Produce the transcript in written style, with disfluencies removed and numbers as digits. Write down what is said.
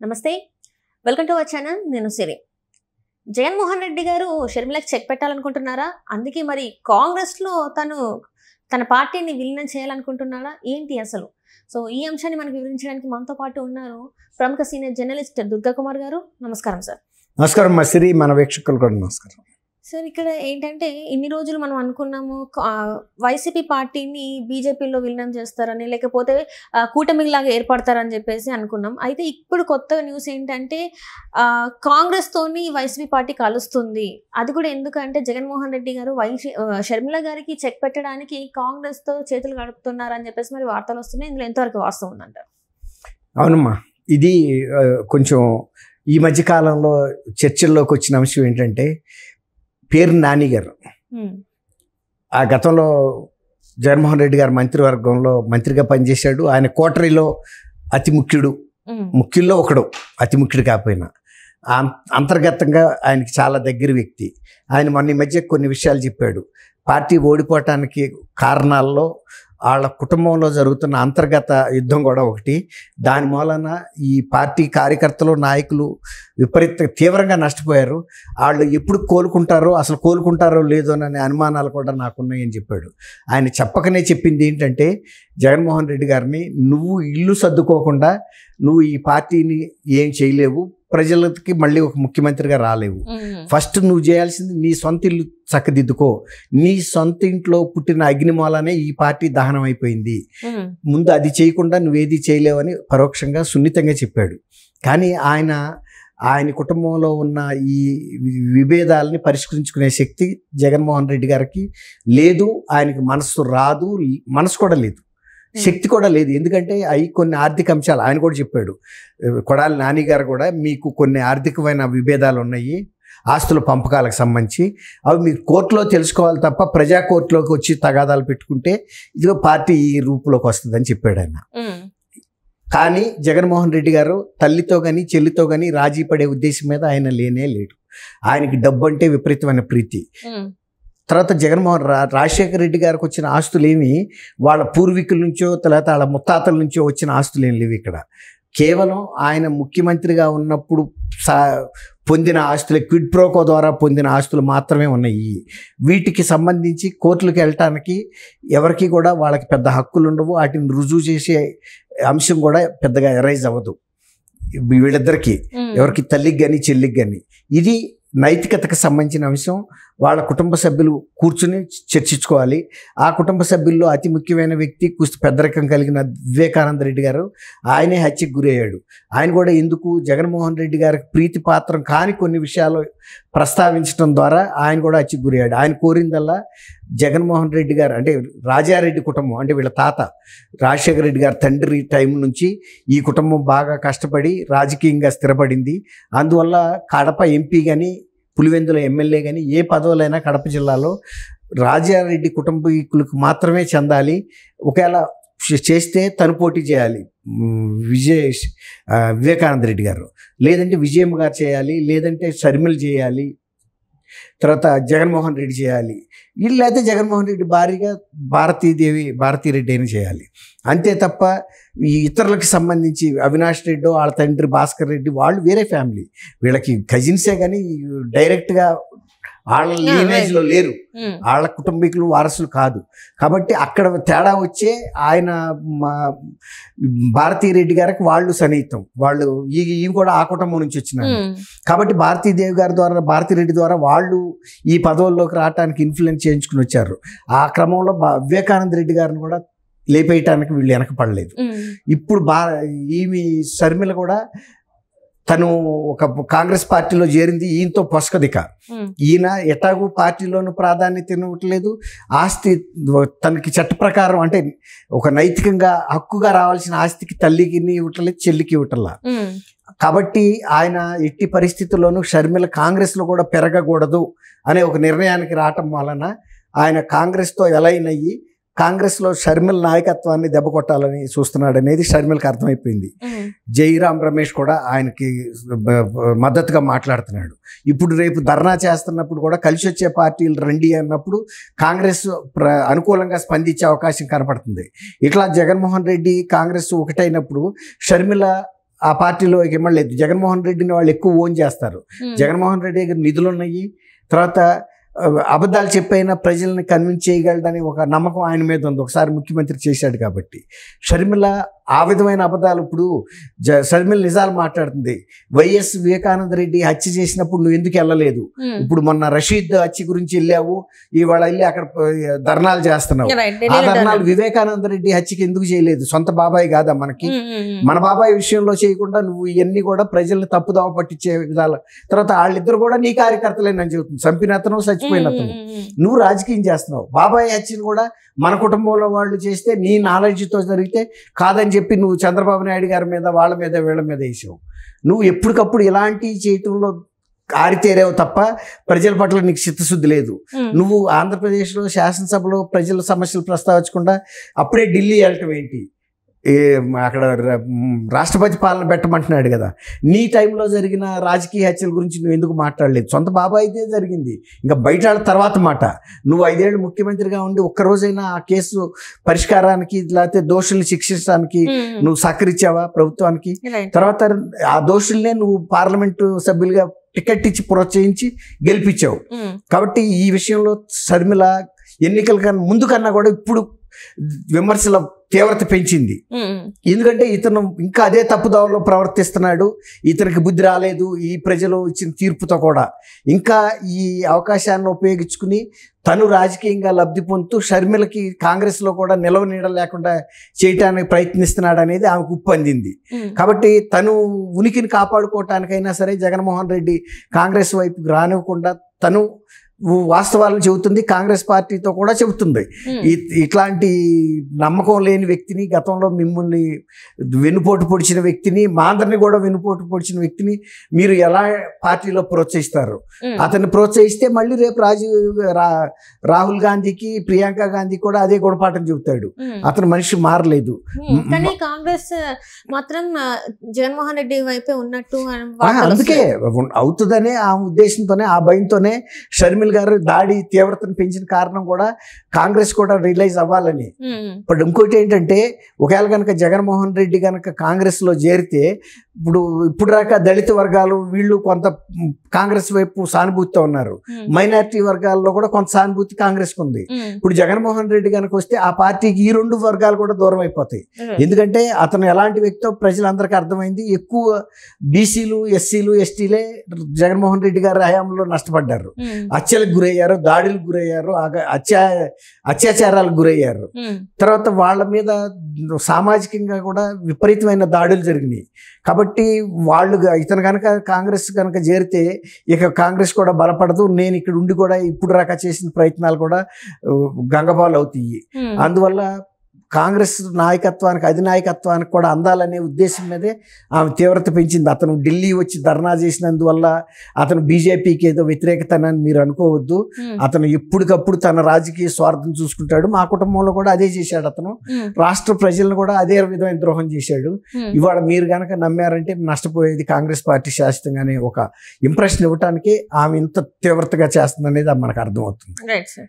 నమస్తే, welcome to our channel. నేను సిరి. జగన్మోహన్ రెడ్డి గారు షర్మిలకు చెక్ పెట్టాలనుకుంటున్నారా? అందుకే మరి కాంగ్రెస్లో తన పార్టీని విలీనం చేయాలనుకుంటున్నారా ఏంటి అసలు? సో ఈ అంశాన్ని మనకు వివరించడానికి మనతో పాటు ఉన్నారు ప్రముఖ సీనియర్ జర్నలిస్ట్ దుర్గా కుమార్ గారు. నమస్కారం సార్. నమస్కారం మా సిరి, మన వీక్షకులు కూడా నమస్కారం. సార్, ఇక్కడ ఏంటంటే ఇన్ని రోజులు మనం అనుకున్నాము వైసీపీ పార్టీని బీజేపీలో విలీనం చేస్తారని, లేకపోతే కూటమిలాగా ఏర్పడతారని చెప్పేసి అనుకున్నాం. అయితే ఇప్పుడు కొత్త న్యూస్ ఏంటంటే కాంగ్రెస్తోని వైసీపీ పార్టీ కలుస్తుంది. అది కూడా ఎందుకంటే జగన్మోహన్ రెడ్డి గారు షర్మిల గారికి చెక్ పెట్టడానికి కాంగ్రెస్తో చేతులు గడుపుతున్నారని చెప్పేసి మరి వార్తలు వస్తున్నాయి. ఇందులో ఎంతవరకు వాస్తవం ఉందంటారు? అవునమ్మా, ఇది కొంచెం ఈ మధ్యకాలంలో చర్చల్లోకి వచ్చిన అంశం ఏంటంటే పేరు నాని గారు. ఆ గతంలో జగన్మోహన్ రెడ్డి గారు మంత్రివర్గంలో మంత్రిగా పనిచేశాడు. ఆయన కోటరీలో అతి ముఖ్యుల్లో ఒకడు, అతి ముఖ్యుడు కాకపోయినా అంతర్గతంగా ఆయనకి చాలా దగ్గర వ్యక్తి. ఆయన మొన్న ఈ మధ్య కొన్ని విషయాలు చెప్పాడు. పార్టీ ఓడిపోవటానికి కారణాల్లో వాళ్ళ కుటుంబంలో జరుగుతున్న అంతర్గత యుద్ధం కూడా ఒకటి. దాని మూలన ఈ పార్టీ కార్యకర్తలు, నాయకులు తీవ్రంగా నష్టపోయారు. వాళ్ళు ఎప్పుడు కోలుకుంటారో లేదో అనే అనుమానాలు కూడా నాకున్నాయని చెప్పాడు. ఆయన చెప్పకనే చెప్పింది ఏంటంటే, జగన్మోహన్ రెడ్డి గారిని, నువ్వు ఇల్లు సర్దుకోకుండా నువ్వు ఈ పార్టీని ఏం చేయలేవు, ప్రజలకి మళ్ళీ ఒక ముఖ్యమంత్రిగా రాలేవు. ఫస్ట్ నువ్వు చేయాల్సింది నీ సొంత ఇల్లు చక్కదిద్దుకో. నీ సొంత ఇంట్లో పుట్టిన అగ్నిమూలనే ఈ పార్టీ దహనం అయిపోయింది. ముందు అది చేయకుండా నువ్వేది చేయలేవని పరోక్షంగా సున్నితంగా చెప్పాడు. కానీ ఆయన కుటుంబంలో ఉన్న ఈ విభేదాలని పరిష్కరించుకునే శక్తి జగన్మోహన్ రెడ్డి గారికి లేదు. ఆయనకి మనసు కూడా లేదు, శక్తి కూడా లేదు. ఎందుకంటే అవి కొన్ని ఆర్థిక అంశాలు ఆయన కూడా చెప్పాడు. కొడాలి నాని గారు కూడా, మీకు కొన్ని ఆర్థికమైన విభేదాలు ఉన్నాయి ఆస్తుల పంపకాలకు సంబంధించి, అవి మీరు కోర్టులో తెలుసుకోవాలి తప్ప ప్రజా కోర్టులోకి వచ్చి తగాదాలు పెట్టుకుంటే ఇదిగో పార్టీ ఈ రూపులోకి వస్తుందని చెప్పాడు ఆయన. కానీ జగన్మోహన్ రెడ్డి గారు తల్లితో కానీ చెల్లితో కానీ రాజీ పడే ఉద్దేశం మీద ఆయన లేడు. ఆయనకి డబ్బు అంటే విపరీతమైన ప్రీతి. తర్వాత రాజశేఖర రెడ్డి గారికి వచ్చిన ఆస్తులేమి వాళ్ళ పూర్వీకుల నుంచో తర్వాత వాళ్ళ ముత్తాతల నుంచో వచ్చిన ఆస్తులేం లేవు. ఇక్కడ కేవలం ఆయన ముఖ్యమంత్రిగా ఉన్నప్పుడు పొందిన ఆస్తులు, క్విడ్ ప్రోకో ద్వారా పొందిన ఆస్తులు మాత్రమే ఉన్నాయి. వీటికి సంబంధించి కోర్టులకు వెళ్ళటానికి ఎవరికి కూడా వాళ్ళకి పెద్ద హక్కులు ఉండవు. వాటిని రుజువు చేసే అంశం కూడా పెద్దగా ఎరైజ్ అవ్వదు వీళ్ళిద్దరికి, ఎవరికి తల్లికి కానీ చెల్లికి కానీ. ఇది నైతికతకు సంబంధించిన అంశం. వాళ్ళ కుటుంబ సభ్యులు కూర్చుని చర్చించుకోవాలి. ఆ కుటుంబ సభ్యుల్లో అతి ముఖ్యమైన వ్యక్తి పెద్దరికం కలిగిన వివేకానంద రెడ్డి గారు, ఆయనే హత్యకు గురయ్యాడు. ఆయన కూడా ఎందుకు జగన్మోహన్ రెడ్డి గారికి ప్రీతి పాత్రం కాని కొన్ని విషయాలు ప్రస్తావించడం ద్వారా ఆయన కూడా హత్యకు గురయ్యాడు. ఆయన కోరిందల్లా జగన్మోహన్ రెడ్డి గారు అంటే రాజారెడ్డి కుటుంబం, అంటే వీళ్ళ తాత రాజశేఖర రెడ్డి గారి తండ్రి టైం నుంచి ఈ కుటుంబం బాగా కష్టపడి రాజకీయంగా స్థిరపడింది. అందువల్ల కడప ఎంపీ కానీ పులివెందుల ఎమ్మెల్యే కానీ ఏ పదవులైనా కడప జిల్లాలో రాజారెడ్డి కుటుంబీకులకు మాత్రమే చెందాలి. ఒకవేళ చేస్తే తను పోటీ చేయాలి వివేకానంద రెడ్డి గారు, లేదంటే విజయమ్మ గారు చేయాలి, లేదంటే షర్మిల చేయాలి, తర్వాత జగన్మోహన్ రెడ్డి చేయాలి, వీళ్ళైతే జగన్మోహన్ రెడ్డి భారీగా భారతీరెడ్డి అయినా చేయాలి. అంతే తప్ప ఈ ఇతరులకి సంబంధించి అవినాష్ రెడ్డి వాళ్ళ తండ్రి భాస్కర్ రెడ్డి వాళ్ళు వేరే ఫ్యామిలీ, వీళ్ళకి కజిన్సే కానీ డైరెక్ట్గా వాళ్ళ లీనేజ్లో లేరు, వాళ్ళ కుటుంబీకులు వారసులు కాదు. కాబట్టి అక్కడ తేడా వచ్చే ఆయన భారతీరెడ్డి గారికి వాళ్ళు సన్నిహితం, వాళ్ళు ఈ కూడా ఆ కుటుంబం నుంచి వచ్చినారు. కాబట్టి భారతీరెడ్డి ద్వారా వాళ్ళు ఈ పదవుల్లోకి రావడానికి ఇన్ఫ్లుయెన్స్ చేయించుకుని వచ్చారు. ఆ క్రమంలో వివేకానంద రెడ్డి గారిని కూడా లేపేయటానికి వీళ్ళు వెనకపడలేదు. ఇప్పుడు షర్మిల కూడా తను ఒక కాంగ్రెస్ పార్టీలో చేరింది ఈయనతో పొసకదిక. ఈయన ఎటాగు పార్టీలోనూ ప్రాధాన్యత ఇవ్వట్లేదు. ఆస్తి తనకి చట్ట ప్రకారం అంటే ఒక నైతికంగా హక్కుగా రావాల్సిన ఆస్తికి తల్లికి ఇవ్వట్లేదు, చెల్లికి ఇవ్వట్లా. కాబట్టి ఆయన ఎట్టి పరిస్థితుల్లోనూ షర్మిల కాంగ్రెస్లో కూడా పెరగకూడదు అనే ఒక నిర్ణయానికి రావటం వలన ఆయన కాంగ్రెస్తో ఎలైన్ అయ్యి కాంగ్రెస్లో షర్మిల నాయకత్వాన్ని దెబ్బకొట్టాలని చూస్తున్నాడు అనేది షర్మిలకు అర్థమైపోయింది. జైరాం రమేష్ కూడా ఆయనకి మద్దతుగా మాట్లాడుతున్నాడు. ఇప్పుడు రేపు ధర్నా చేస్తున్నప్పుడు కూడా కలిసి వచ్చే పార్టీలు రండి అన్నప్పుడు కాంగ్రెస్ అనుకూలంగా స్పందించే అవకాశం కనపడుతుంది. ఇట్లా జగన్మోహన్ రెడ్డి కాంగ్రెస్ ఒకటైనప్పుడు షర్మిల ఆ పార్టీలోకి ఇవ్వలేదు. జగన్మోహన్ రెడ్డిని వాళ్ళు ఎక్కువ ఓన్ చేస్తారు. జగన్మోహన్ రెడ్డి దగ్గర నిధులు ఉన్నాయి, తర్వాత అబద్ధాలు చెప్పైనా ప్రజల్ని కన్విన్స్ చేయగలడని ఒక నమ్మకం ఆయన మీద ఉంది, ఒకసారి ముఖ్యమంత్రి చేశాడు కాబట్టి. షర్మిల ఆ విధమైన అబద్ధాలు, ఇప్పుడు షర్మిల నిజాలు మాట్లాడుతుంది. వైఎస్ వివేకానంద రెడ్డి హత్య చేసినప్పుడు నువ్వు ఎందుకు వెళ్ళలేదు, ఇప్పుడు మొన్న రషీద్ హత్య గురించి వెళ్ళావు, ఇవాళ వెళ్ళి అక్కడ ధర్నాలు చేస్తున్నావు. ఆ ధర్నాలు వివేకానంద రెడ్డి హత్యకి ఎందుకు చేయలేదు? సొంత బాబాయ్ కాదా మనకి? మన బాబాయ్ విషయంలో చేయకుండా నువ్వు ఇవన్నీ కూడా ప్రజల్ని తప్పుదావ పట్టించే విధాలు. తర్వాత వాళ్ళిద్దరు కూడా నీ కార్యకర్తలేనని చెబుతుంది, చంపినతను చచ్చిపోయినతను. నువ్వు రాజకీయం చేస్తున్నావు. బాబాయ్ హత్యను కూడా మన కుటుంబంలో వాళ్ళు చేస్తే నీ నాలెడ్జ్తో జరిగితే కాదని చెప్పి నువ్వు చంద్రబాబు నాయుడు గారి మీద వాళ్ళ మీద వీళ్ళ మీద వేసావు. నువ్వు ఎప్పటికప్పుడు ఇలాంటి చేయటంలో ఆరితేరావు తప్ప ప్రజల పట్ల నీకు చిత్తశుద్ధి లేదు. నువ్వు ఆంధ్రప్రదేశ్లో శాసనసభలో ప్రజల సమస్యలు ప్రస్తావించకుండా అప్పుడే ఢిల్లీ వెళ్ళటం ఏంటి? అక్కడ రాష్ట్రపతి పాలన పెట్టమంటున్నాడు కదా. నీ టైంలో జరిగిన రాజకీయ హత్యల గురించి నువ్వు ఎందుకు మాట్లాడలేదు? సొంత బాబాయ్ అయితే జరిగింది, ఇంకా బయట తర్వాత మాట. నువ్వు 5 ఏళ్ళు ముఖ్యమంత్రిగా ఉండి ఒక్కరోజైనా ఆ కేసు పరిష్కారానికి లేకపోతే దోషుల్ని శిక్షించడానికి నువ్వు సహకరించావా ప్రభుత్వానికి? తర్వాత ఆ దోషుల్నే నువ్వు పార్లమెంటు సభ్యులుగా టికెట్ ఇచ్చి ప్రోత్సహించి గెలిపించావు. కాబట్టి ఈ విషయంలో షర్మిల ఎన్నికల కన్నా ముందు కన్నా కూడా ఇప్పుడు విమర్శల తీవ్రత పెంచింది. ఎందుకంటే ఇతను ఇంకా అదే తప్పుదావలో ప్రవర్తిస్తున్నాడు, ఇతనికి బుద్ధి రాలేదు ఈ ప్రజలు ఇచ్చిన తీర్పుతో కూడా. ఇంకా ఈ అవకాశాన్ని ఉపయోగించుకుని తను రాజకీయంగా లబ్ధి పొందుతూ షర్మిలకి కాంగ్రెస్లో కూడా నిలవ నీడ లేకుండా చేయటానికి ప్రయత్నిస్తున్నాడు అనేది ఆమెకు ఉప్పందింది. కాబట్టి తను ఉనికిని కాపాడుకోవటానికైనా సరే జగన్మోహన్ రెడ్డి కాంగ్రెస్ వైపుకి రానివ్వకుండా తను వాస్తవాలను చెబుతుంది, కాంగ్రెస్ పార్టీతో కూడా చెబుతుంది. ఇట్లాంటి నమ్మకం లేని వ్యక్తిని, గతంలో మిమ్మల్ని వెన్నుపోటు పొడిచిన వ్యక్తిని, మా అందరిని కూడా వెన్నుపోటు పొడిచిన వ్యక్తిని మీరు ఎలా పార్టీలో ప్రోత్సహిస్తారు? అతన్ని ప్రోత్సహిస్తే మళ్ళీ రేపు రాహుల్ గాంధీకి, ప్రియాంక గాంధీ కూడా అదే గుణపాఠం చెబుతాడు. అతను మనిషి మారలేదు. కానీ కాంగ్రెస్ మాత్రం జగన్మోహన్ రెడ్డి వైపే ఉన్నట్టు అందుకే అవుతుందనే ఆ ఉద్దేశంతోనే, ఆ భయంతోనే షర్మిల గారు దాడి తీవ్రతను పెంచిన కారణం కూడా కాంగ్రెస్ కూడా రియలైజ్ అవ్వాలని. ఇప్పుడు ఇంకోటి ఏంటంటే, ఒకవేళ కనుక జగన్మోహన్ రెడ్డి కనుక కాంగ్రెస్లో చేరితే ఇప్పుడు దాకా దళిత వర్గాలు వీళ్ళు కొంత కాంగ్రెస్ వైపు సానుభూతితో ఉన్నారు, మైనారిటీ వర్గాల్లో కూడా కొంత సానుభూతి కాంగ్రెస్కి ఉంది. ఇప్పుడు జగన్మోహన్ రెడ్డి కనుక వస్తే ఆ పార్టీకి ఈ 2 వర్గాలు కూడా దూరం అయిపోతాయి. ఎందుకంటే అతను ఎలాంటి వ్యక్తితో ప్రజలందరికీ అర్థమైంది. ఎక్కువ బీసీలు, ఎస్సీలు, ఎస్టీలే జగన్మోహన్ రెడ్డి గారి హయాంలో నష్టపడ్డారు, హత్యలకు గురయ్యారు, దాడులకు గురయ్యారు, అత్యాచారాలకు గురయ్యారు. తర్వాత వాళ్ళ మీద సామాజికంగా కూడా విపరీతమైన దాడులు జరిగినాయి. కాబట్టి వాళ్ళు ఇతను కనుక కాంగ్రెస్ కనుక చేరితే ఇక కాంగ్రెస్ కూడా బలపడదు. నేను ఇక్కడ ఉండి కూడా ఇప్పుడు దాకా చేసిన ప్రయత్నాలు కూడా గంగపాలు అవుతాయి. అందువల్ల కాంగ్రెస్ నాయకత్వానికి, అధినాయకత్వానికి కూడా అందాలనే ఉద్దేశం మీదే ఆమె తీవ్రత పెంచింది. అతను ఢిల్లీ వచ్చి ధర్నా చేసినందువల్ల అతను బీజేపీకి ఏదో వ్యతిరేకతనని మీరు అనుకోవద్దు. అతను ఎప్పటికప్పుడు తన రాజకీయ స్వార్థం చూసుకుంటాడు. మా కుటుంబంలో కూడా అదే చేశాడు. అతను రాష్ట్ర ప్రజలను కూడా అదే విధమైన ద్రోహం చేశాడు. ఇవాళ మీరు కనుక నమ్మారంటే నష్టపోయేది కాంగ్రెస్ పార్టీ శాశ్వతంగానే ఒక ఇంప్రెషన్ ఇవ్వటానికి ఆమె ఇంత తీవ్రతగా చేస్తుందనేది మనకు అర్థమవుతుంది.